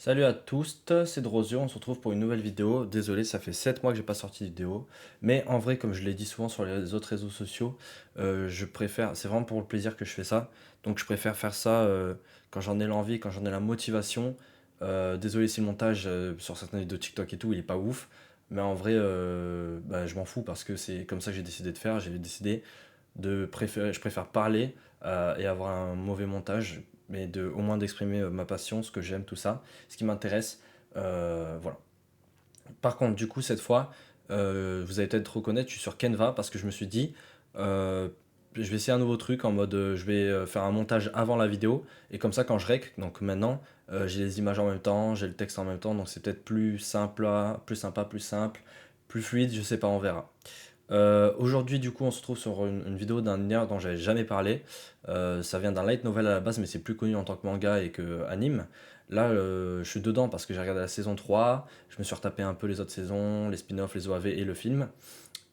Salut à tous, c'est Drosio, on se retrouve pour une nouvelle vidéo. Désolé, ça fait 7 mois que j'ai pas sorti de vidéo. Mais en vrai, comme je l'ai dit souvent sur les autres réseaux sociaux, je préfère, c'est vraiment pour le plaisir que je fais ça. Donc je préfère faire ça quand j'en ai l'envie, quand j'en ai la motivation. Désolé si le montage sur certaines vidéos TikTok et tout, il est pas ouf. Mais en vrai, je m'en fous parce que c'est comme ça que j'ai décidé de faire. J'ai décidé je préfère parler et avoir un mauvais montage, mais au moins d'exprimer ma passion, ce que j'aime, tout ça, ce qui m'intéresse. Voilà. Par contre, du coup, cette fois, vous allez peut-être reconnaître, je suis sur Canva parce que je me suis dit, euh, je vais essayer un nouveau truc en mode, je vais faire un montage avant la vidéo, et comme ça, quand je rec, donc maintenant, j'ai les images en même temps, j'ai le texte en même temps, donc c'est peut-être plus simple, plus sympa, plus simple, plus fluide, je sais pas, on verra. Aujourd'hui, du coup, on se trouve sur une vidéo d'un univers dont j'avais jamais parlé. Ça vient d'un light novel à la base, mais c'est plus connu en tant que manga et que anime. Là, je suis dedans parce que j'ai regardé la saison 3, je me suis retapé un peu les autres saisons, les spin-offs, les OAV et le film.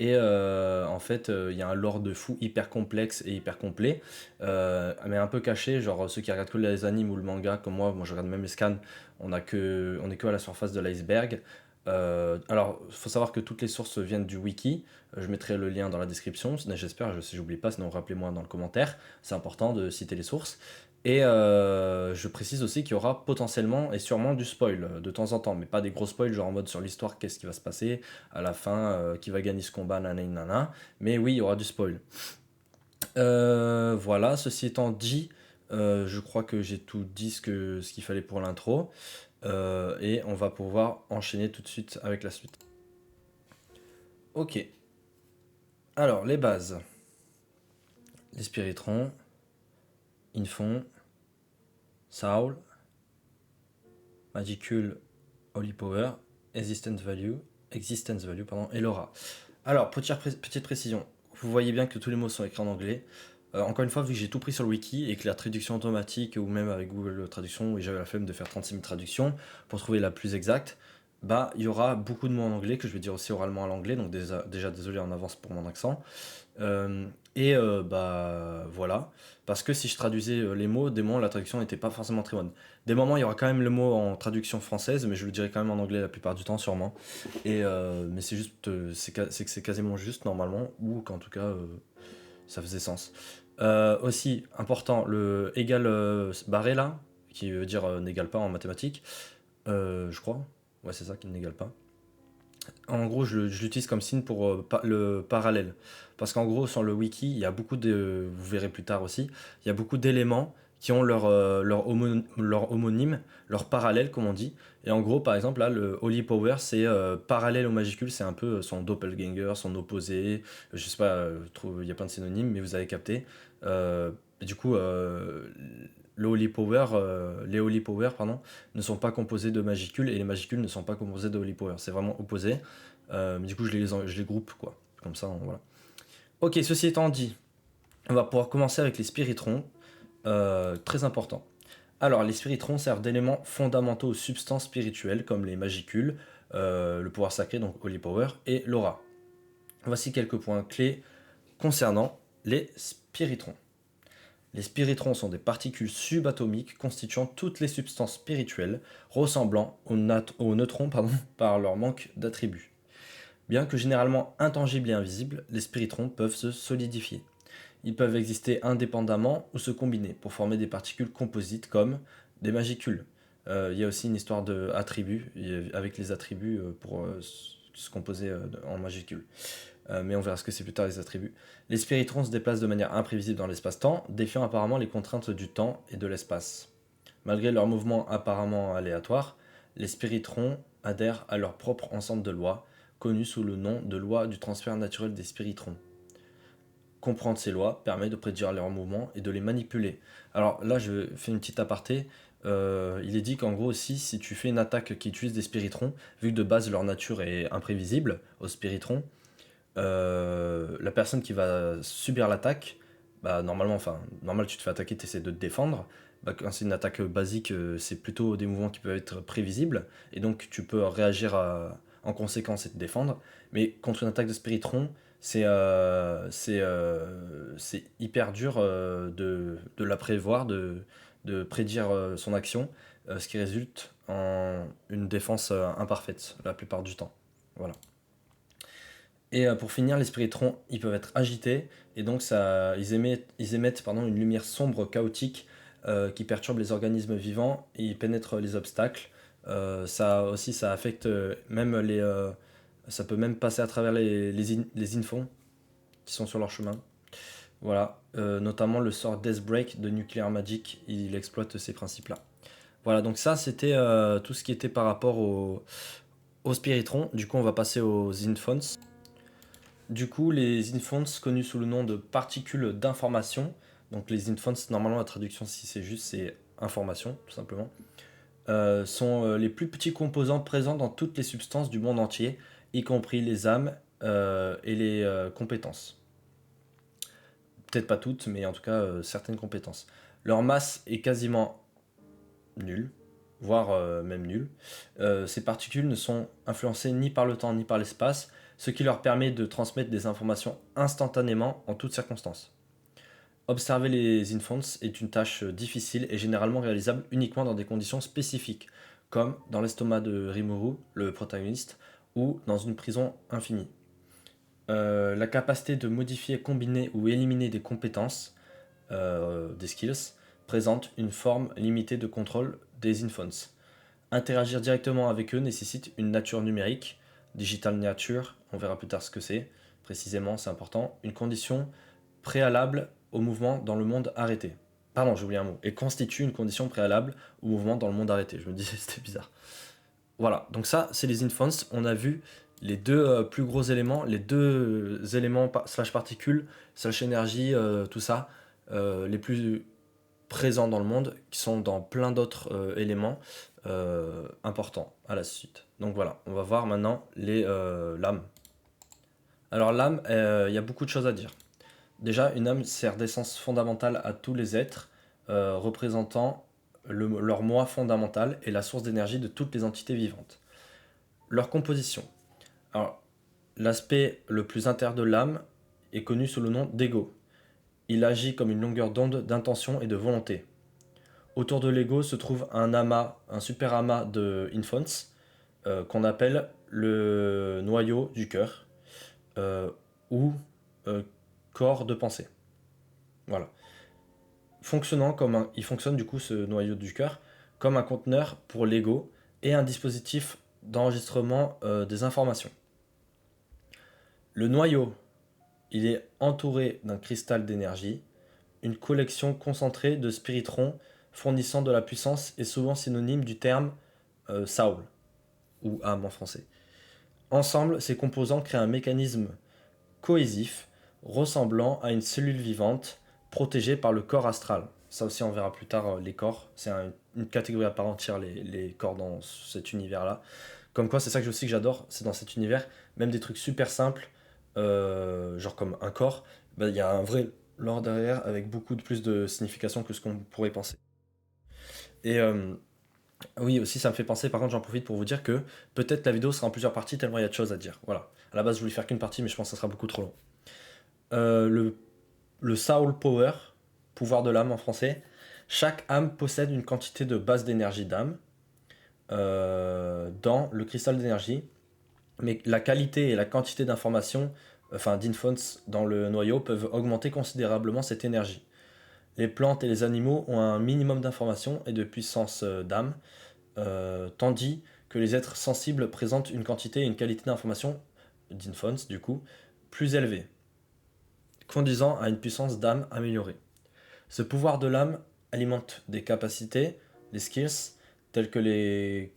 Et en fait, il y a un lore de fou hyper complexe et hyper complet, mais un peu caché. Genre, ceux qui regardent que les animes ou le manga, comme moi je regarde même les scans, on est que à la surface de l'iceberg. Alors, il faut savoir que toutes les sources viennent du wiki. Je mettrai le lien dans la description, j'espère, si j'oublie pas, sinon rappelez-moi dans le commentaire. C'est important de citer les sources. Et je précise aussi qu'il y aura potentiellement et sûrement du spoil de temps en temps, mais pas des gros spoils, genre en mode sur l'histoire, qu'est-ce qui va se passer à la fin, qui va gagner ce combat, nanana. Mais oui, il y aura du spoil. Voilà, ceci étant dit, je crois que j'ai tout dit ce qu'il fallait pour l'intro. Et on va pouvoir enchaîner tout de suite avec la suite. Ok, alors les bases. Les spiritrons, Infon, Saul, Magicule, Holy Power, Existence Value, pardon, et Laura. Alors, petite précision, vous voyez bien que tous les mots sont écrits en anglais. Encore une fois, vu que j'ai tout pris sur le wiki et que la traduction automatique, ou même avec Google Traduction, et j'avais la flemme de faire 36 000 traductions pour trouver la plus exacte, bah il y aura beaucoup de mots en anglais que je vais dire aussi oralement à l'anglais, donc déjà désolé en avance pour mon accent. Bah voilà, parce que si je traduisais les mots, des moments la traduction n'était pas forcément très bonne. Des moments il y aura quand même le mot en traduction française, mais je le dirai quand même en anglais la plupart du temps sûrement. Mais c'est juste, c'est que c'est quasiment juste normalement, ou qu'en tout cas ça faisait sens. Aussi important, le égal barré là, qui veut dire n'égale pas en mathématiques, je crois. Ouais, c'est ça qui n'égale pas. En gros, je l'utilise comme signe pour le parallèle. Parce qu'en gros, sur le wiki, il y a beaucoup de. Vous verrez plus tard aussi, il y a beaucoup d'éléments qui ont leur homonyme, leur parallèle, comme on dit. Et en gros, par exemple, là, le Holy Power, c'est parallèle au majuscule, c'est un peu son doppelganger, son opposé. Je sais pas, il y a plein de synonymes, mais vous avez capté. Du coup, les Holy Power pardon, ne sont pas composés de magicules et les magicules ne sont pas composés de Holy Power. C'est vraiment opposé. Mais du coup, je les groupe, quoi. Comme ça, voilà. Ok, ceci étant dit, on va pouvoir commencer avec les spiritrons. Très important. Alors, les spiritrons servent d'éléments fondamentaux aux substances spirituelles, comme les magicules, le pouvoir sacré, donc Holy Power, et l'aura. Voici quelques points clés concernant les spiritrons. Les spiritrons sont des particules subatomiques constituant toutes les substances spirituelles, ressemblant aux neutrons par leur manque d'attributs. Bien que généralement intangibles et invisibles, les spiritrons peuvent se solidifier. Ils peuvent exister indépendamment ou se combiner pour former des particules composites comme des magicules. Il y a aussi une histoire d'attributs, avec les attributs pour se composer en magicules. Mais on verra ce que c'est plus tard les attributs. Les spiritrons se déplacent de manière imprévisible dans l'espace-temps, défiant apparemment les contraintes du temps et de l'espace. Malgré leurs mouvements apparemment aléatoires, les spiritrons adhèrent à leur propre ensemble de lois, connues sous le nom de loi du transfert naturel des spiritrons. Comprendre ces lois permet de prédire leurs mouvements et de les manipuler. Alors là, je fais une petite aparté. Il est dit qu'en gros aussi, si tu fais une attaque qui utilise des spiritrons, vu que de base leur nature est imprévisible aux spiritrons, la personne qui va subir l'attaque, bah normalement, normal tu te fais attaquer, tu essaies de te défendre. Bah, quand c'est une attaque basique, c'est plutôt des mouvements qui peuvent être prévisibles, et donc tu peux réagir en conséquence et te défendre. Mais contre une attaque de Spiritron, c'est hyper dur de la prévoir, de prédire son action. ce qui résulte en une défense imparfaite la plupart du temps. Voilà. Et pour finir, les spiritrons, ils peuvent être agités, et donc ils émettent une lumière sombre, chaotique, qui perturbe les organismes vivants, et ils pénètrent les obstacles. Ça affecte même ça peut même passer à travers les infos qui sont sur leur chemin. Voilà, notamment le sort Deathbreak de Nuclear Magic, il exploite ces principes-là. Voilà, donc ça c'était tout ce qui était par rapport aux spiritrons. Du coup, on va passer aux infons. Du coup, les infants, connus sous le nom de particules d'information, donc les infants, normalement la traduction, si c'est juste, c'est information, tout simplement, sont les plus petits composants présents dans toutes les substances du monde entier, y compris les âmes et les compétences. Peut-être pas toutes, mais en tout cas certaines compétences. Leur masse est quasiment nulle, voire même nulle. Ces particules ne sont influencées ni par le temps ni par l'espace, ce qui leur permet de transmettre des informations instantanément en toutes circonstances. Observer les infants est une tâche difficile et généralement réalisable uniquement dans des conditions spécifiques, comme dans l'estomac de Rimuru, le protagoniste, ou dans une prison infinie. La capacité de modifier, combiner ou éliminer des compétences, des skills, présente une forme limitée de contrôle des infants. Interagir directement avec eux nécessite une nature numérique, digital nature, on verra plus tard ce que c'est, précisément, c'est important, une condition préalable au mouvement dans le monde arrêté. Pardon, j'ai oublié un mot. Et constitue une condition préalable au mouvement dans le monde arrêté. Je me disais, c'était bizarre. Voilà, donc ça, c'est les infants. On a vu les deux plus gros éléments, les deux éléments slash particules, slash énergie, tout ça, les plus présents dans le monde, qui sont dans plein d'autres éléments importants à la suite. Donc voilà, on va voir maintenant l'âme. Alors l'âme, il y a beaucoup de choses à dire. Déjà, une âme sert d'essence fondamentale à tous les êtres, représentant leur moi fondamental et la source d'énergie de toutes les entités vivantes. Leur composition. Alors, l'aspect le plus intérieur de l'âme est connu sous le nom d'ego. Il agit comme une longueur d'onde d'intention et de volonté. Autour de l'ego se trouve un super amas de infants, qu'on appelle le noyau du cœur, ou corps de pensée. Voilà. Il fonctionne du coup ce noyau du cœur comme un conteneur pour l'ego et un dispositif d'enregistrement des informations. Le noyau, il est entouré d'un cristal d'énergie, une collection concentrée de spiritrons fournissant de la puissance est souvent synonyme du terme soul, ou âme en français. Ensemble, ces composants créent un mécanisme cohésif ressemblant à une cellule vivante protégée par le corps astral. Ça aussi, on verra plus tard les corps. C'est une catégorie à part entière, les corps dans cet univers-là. Comme quoi, c'est ça que aussi que j'adore, c'est dans cet univers, même des trucs super simples, genre comme un corps, il y a un vrai lore derrière avec beaucoup plus de signification que ce qu'on pourrait penser. Et oui, aussi, ça me fait penser, par contre, j'en profite pour vous dire que peut-être la vidéo sera en plusieurs parties tellement il y a de choses à dire. Voilà. À la base, je voulais faire qu'une partie, mais je pense que ça sera beaucoup trop long. Le Soul Power, pouvoir de l'âme en français. Chaque âme possède une quantité de base d'énergie d'âme dans le cristal d'énergie, mais la qualité et la quantité d'informations, d'infants dans le noyau peuvent augmenter considérablement cette énergie. Les plantes et les animaux ont un minimum d'informations et de puissance d'âme, tandis que les êtres sensibles présentent une quantité et une qualité d'informations, d'infants du coup, plus élevées, conduisant à une puissance d'âme améliorée. Ce pouvoir de l'âme alimente des capacités, les skills, tels que les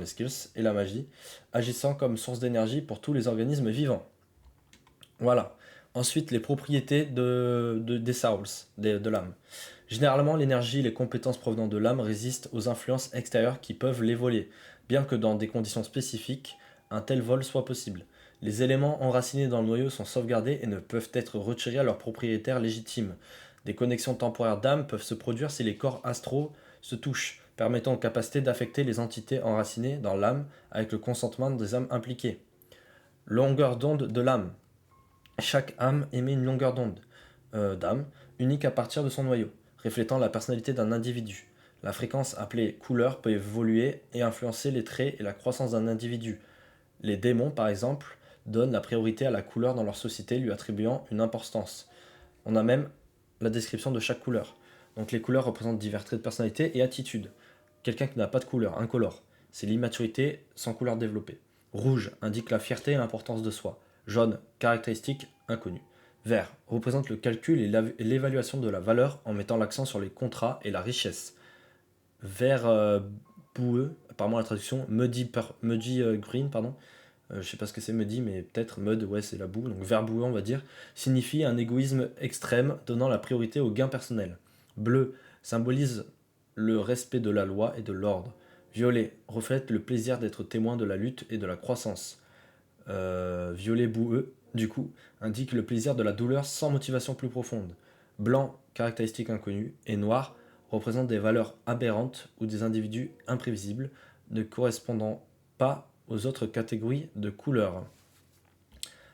skills et la magie, agissant comme source d'énergie pour tous les organismes vivants. Voilà. Ensuite, les propriétés des souls, de l'âme. Généralement, l'énergie et les compétences provenant de l'âme résistent aux influences extérieures qui peuvent les voler, bien que dans des conditions spécifiques, un tel vol soit possible. Les éléments enracinés dans le noyau sont sauvegardés et ne peuvent être retirés à leurs propriétaires légitimes. Des connexions temporaires d'âme peuvent se produire si les corps astraux se touchent, permettant aux capacités d'affecter les entités enracinées dans l'âme avec le consentement des âmes impliquées. Longueur d'onde de l'âme. Chaque âme émet une longueur d'onde d'âme unique à partir de son noyau, reflétant la personnalité d'un individu. La fréquence appelée couleur peut évoluer et influencer les traits et la croissance d'un individu. Les démons, par exemple, donnent la priorité à la couleur dans leur société, lui attribuant une importance. On a même la description de chaque couleur. Donc les couleurs représentent divers traits de personnalité et attitude. Quelqu'un qui n'a pas de couleur, incolore, c'est l'immaturité sans couleur développée. Rouge indique la fierté et l'importance de soi. Jaune, caractéristique inconnue. Vert représente le calcul et l'évaluation de la valeur en mettant l'accent sur les contrats et la richesse. Vert boueux, apparemment la traduction, muddy green, pardon. Je sais pas ce que c'est muddy, mais peut-être mud, ouais, c'est la boue. Donc vert boueux, on va dire, signifie un égoïsme extrême donnant la priorité au gain personnel. Bleu symbolise le respect de la loi et de l'ordre. Violet reflète le plaisir d'être témoin de la lutte et de la croissance. Violet boueux, du coup, indique le plaisir de la douleur sans motivation plus profonde. Blanc, caractéristique inconnue, et noir représente des valeurs aberrantes ou des individus imprévisibles ne correspondant pas aux autres catégories de couleurs.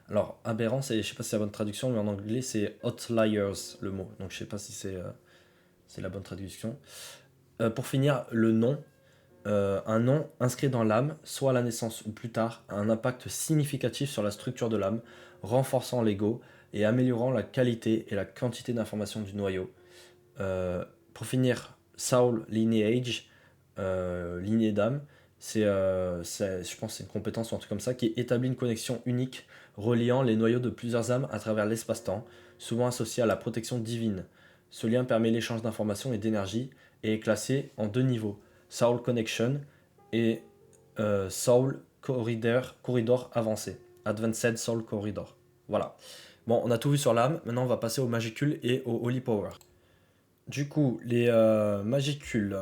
Alors, aberrant, je sais pas si c'est la bonne traduction, mais en anglais c'est outliers le mot, donc je sais pas si c'est la bonne traduction. Pour finir, le nom. Un nom inscrit dans l'âme, soit à la naissance ou plus tard, a un impact significatif sur la structure de l'âme, renforçant l'ego et améliorant la qualité et la quantité d'informations du noyau. Pour finir, Soul Lineage, lignée d'âme, je pense que c'est une compétence ou un truc comme ça, qui établit une connexion unique reliant les noyaux de plusieurs âmes à travers l'espace-temps, souvent associé à la protection divine. Ce lien permet l'échange d'informations et d'énergie et est classé en 2 niveaux. Soul Connection et Soul Corridor avancé. Advanced Soul Corridor. Voilà. Bon, on a tout vu sur l'âme. Maintenant, on va passer aux magicules et aux Holy Power. Du coup, les magicules.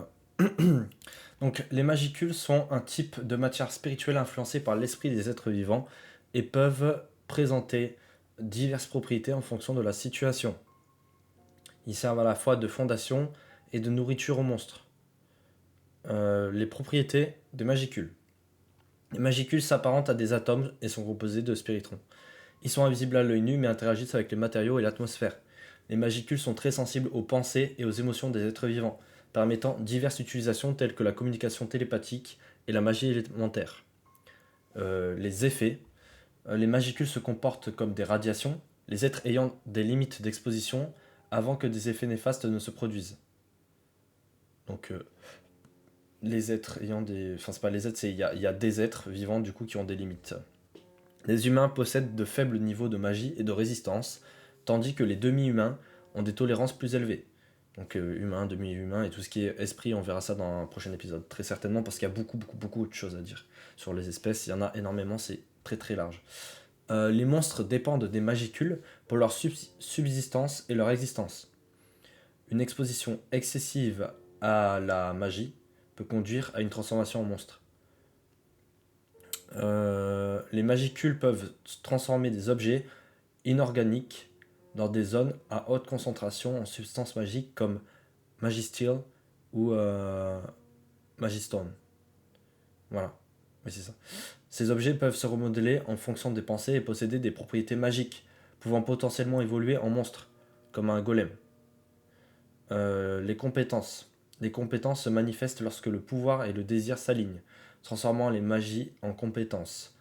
Donc, les magicules sont un type de matière spirituelle influencée par l'esprit des êtres vivants et peuvent présenter diverses propriétés en fonction de la situation. Ils servent à la fois de fondation et de nourriture aux monstres. Les propriétés des magicules. Les magicules s'apparentent à des atomes et sont composés de spiritrons. Ils sont invisibles à l'œil nu mais interagissent avec les matériaux et l'atmosphère. Les magicules sont très sensibles aux pensées et aux émotions des êtres vivants, permettant diverses utilisations telles que la communication télépathique et la magie élémentaire. Les effets. Les magicules se comportent comme des radiations, les êtres ayant des limites d'exposition avant que des effets néfastes ne se produisent. Donc, les êtres ayant des... Enfin, c'est pas les êtres, il y a des êtres vivants du coup qui ont des limites. Les humains possèdent de faibles niveaux de magie et de résistance, tandis que les demi-humains ont des tolérances plus élevées. Donc humains, demi-humains et tout ce qui est esprit, on verra ça dans un prochain épisode. Très certainement parce qu'il y a beaucoup de choses à dire sur les espèces. Il y en a énormément, c'est très très large. Les monstres dépendent des magicules pour leur subsistance et leur existence. Une exposition excessive à la magie peut conduire à une transformation en monstre. Les magicules peuvent transformer des objets inorganiques dans des zones à haute concentration en substances magiques comme Magisteel ou Magistone. Voilà, oui c'est ça. Ces objets peuvent se remodeler en fonction des pensées et posséder des propriétés magiques, pouvant potentiellement évoluer en monstres, comme un golem. Les compétences. Les compétences se manifestent lorsque le pouvoir et le désir s'alignent, transformant les magies en compétences.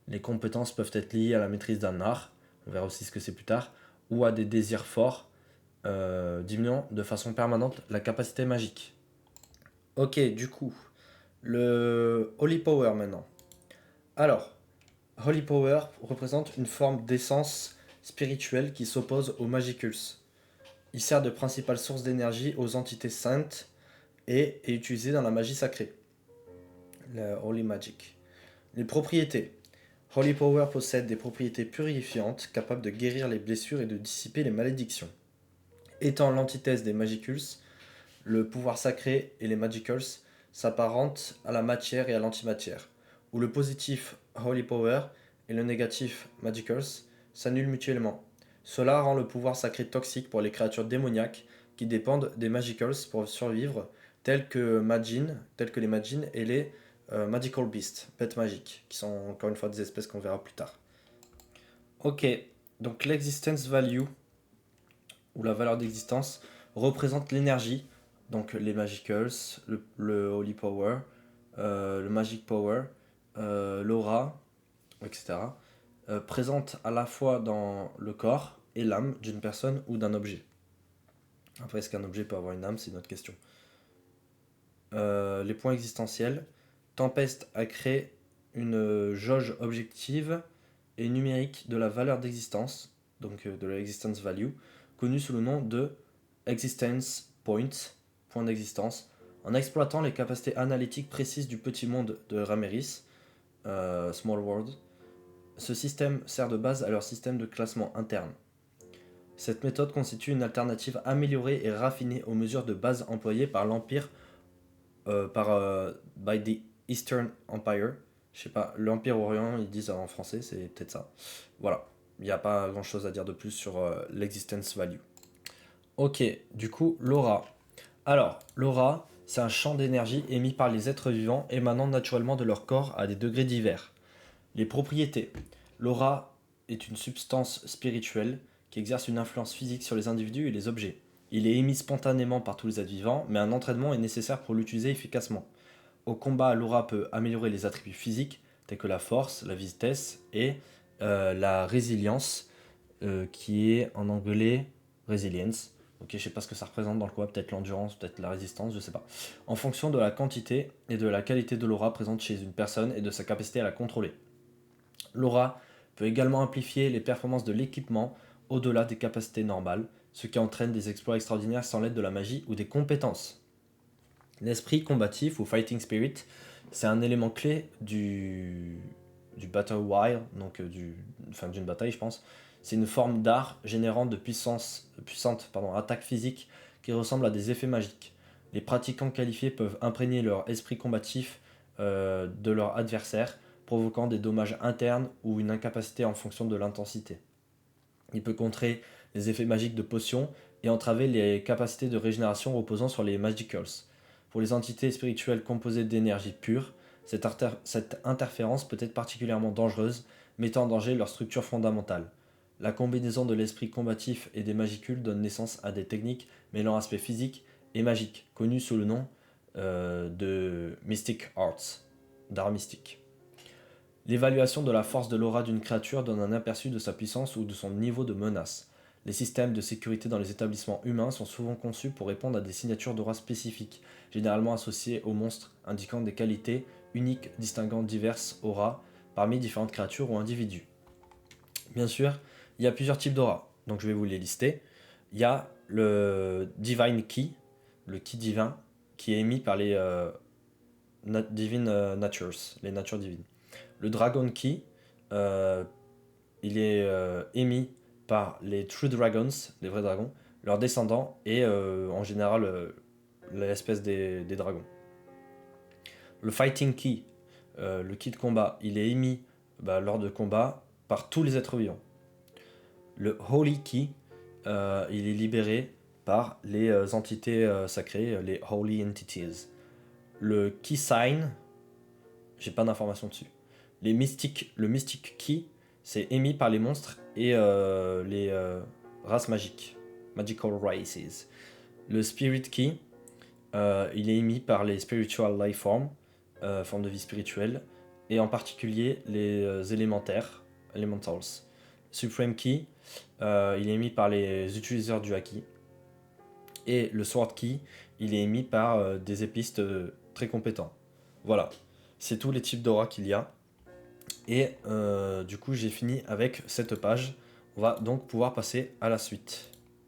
Les compétences peuvent être liées à la maîtrise d'un art, on verra aussi ce que c'est plus tard, ou à des désirs forts, diminuant de façon permanente la capacité magique. Ok, du coup, le Holy Power maintenant. Alors, Holy Power représente une forme d'essence spirituelle qui s'oppose aux Magicules. Il sert de principale source d'énergie aux entités saintes et est utilisé dans la magie sacrée, la Holy Magic. Les propriétés. Holy Power possède des propriétés purifiantes capables de guérir les blessures et de dissiper les malédictions. Étant l'antithèse des Magicules, le pouvoir sacré et les Magicals s'apparentent à la matière et à l'antimatière, où le positif Holy Power et le négatif Magicals s'annulent mutuellement. Cela rend le pouvoir sacré toxique pour les créatures démoniaques qui dépendent des Magicals pour survivre, tels que les Magins et les Magical Beasts, bêtes magiques, qui sont encore une fois des espèces qu'on verra plus tard. Ok, donc l'existence value, ou la valeur d'existence, représente l'énergie donc les Magicals, le Holy Power, le Magic Power, l'aura, etc. Présente à la fois dans le corps et l'âme d'une personne ou d'un objet. Après, est-ce qu'un objet peut avoir une âme, c'est une autre question. Les points existentiels. Tempest a créé une jauge objective et numérique de la valeur d'existence, donc de la existence value, connue sous le nom de Existence Point, point d'existence, en exploitant les capacités analytiques précises du petit monde de Rameris, Small World. Ce système sert de base à leur système de classement interne. Cette méthode constitue une alternative améliorée et raffinée aux mesures de base employées par l'Empire, by the Eastern Empire. Je sais pas, l'Empire Orient, ils disent en français, c'est peut-être ça. Voilà, il n'y a pas grand chose à dire de plus sur l'existence value. Ok, du coup, l'aura. Alors, l'aura, c'est un champ d'énergie émis par les êtres vivants émanant naturellement de leur corps à des degrés divers. Les propriétés. L'aura est une substance spirituelle qui exerce une influence physique sur les individus et les objets. Il est émis spontanément par tous les êtres vivants, mais un entraînement est nécessaire pour l'utiliser efficacement. Au combat, l'aura peut améliorer les attributs physiques, tels que la force, la vitesse et la résilience, qui est en anglais resilience. Ok, je sais pas ce que ça représente dans le combat, peut-être l'endurance, peut-être la résistance, je sais pas. En fonction de la quantité et de la qualité de l'aura présente chez une personne et de sa capacité à la contrôler. L'aura peut également amplifier les performances de l'équipement au-delà des capacités normales, ce qui entraîne des exploits extraordinaires sans l'aide de la magie ou des compétences. L'esprit combatif ou fighting spirit, c'est un élément clé du battle wire, donc d'une bataille je pense. C'est une forme d'art générant de puissante attaque physique qui ressemble à des effets magiques. Les pratiquants qualifiés peuvent imprégner leur esprit combatif de leur adversaire, provoquant des dommages internes ou une incapacité en fonction de l'intensité. Il peut contrer les effets magiques de potions et entraver les capacités de régénération reposant sur les magicals. Pour les entités spirituelles composées d'énergie pure, cette interférence peut être particulièrement dangereuse, mettant en danger leur structure fondamentale. La combinaison de l'esprit combatif et des magicules donne naissance à des techniques mêlant aspects physiques et magiques, connues sous le nom de Mystic Arts, d'art mystique. L'évaluation de la force de l'aura d'une créature donne un aperçu de sa puissance ou de son niveau de menace. Les systèmes de sécurité dans les établissements humains sont souvent conçus pour répondre à des signatures d'aura spécifiques, généralement associées aux monstres, indiquant des qualités uniques distinguant diverses auras parmi différentes créatures ou individus. Bien sûr, il y a plusieurs types d'aura, donc je vais vous les lister. Il y a le Divine Key, le Key divin, qui est émis par les Divine Natures, les natures divines. Le Dragon Key, il est émis par les True Dragons, les vrais dragons, leurs descendants et en général l'espèce des dragons. Le Fighting Key, le key de combat, il est émis lors de combat par tous les êtres vivants. Le Holy Key, il est libéré par les entités sacrées, les Holy Entities. Le Key Sign, j'ai pas d'informations dessus. Le Mystic Key, c'est émis par les monstres et les races magiques, Magical Races. Le Spirit Key, il est émis par les Spiritual Life Forms, formes de vie spirituelle, et en particulier les élémentaires, Elementals. Supreme Key, il est émis par les utilisateurs du Haki. Et le Sword Key, il est émis par des épistes très compétents. Voilà, c'est tous les types d'aura qu'il y a. Et du coup, j'ai fini avec cette page. On va donc pouvoir passer à la suite.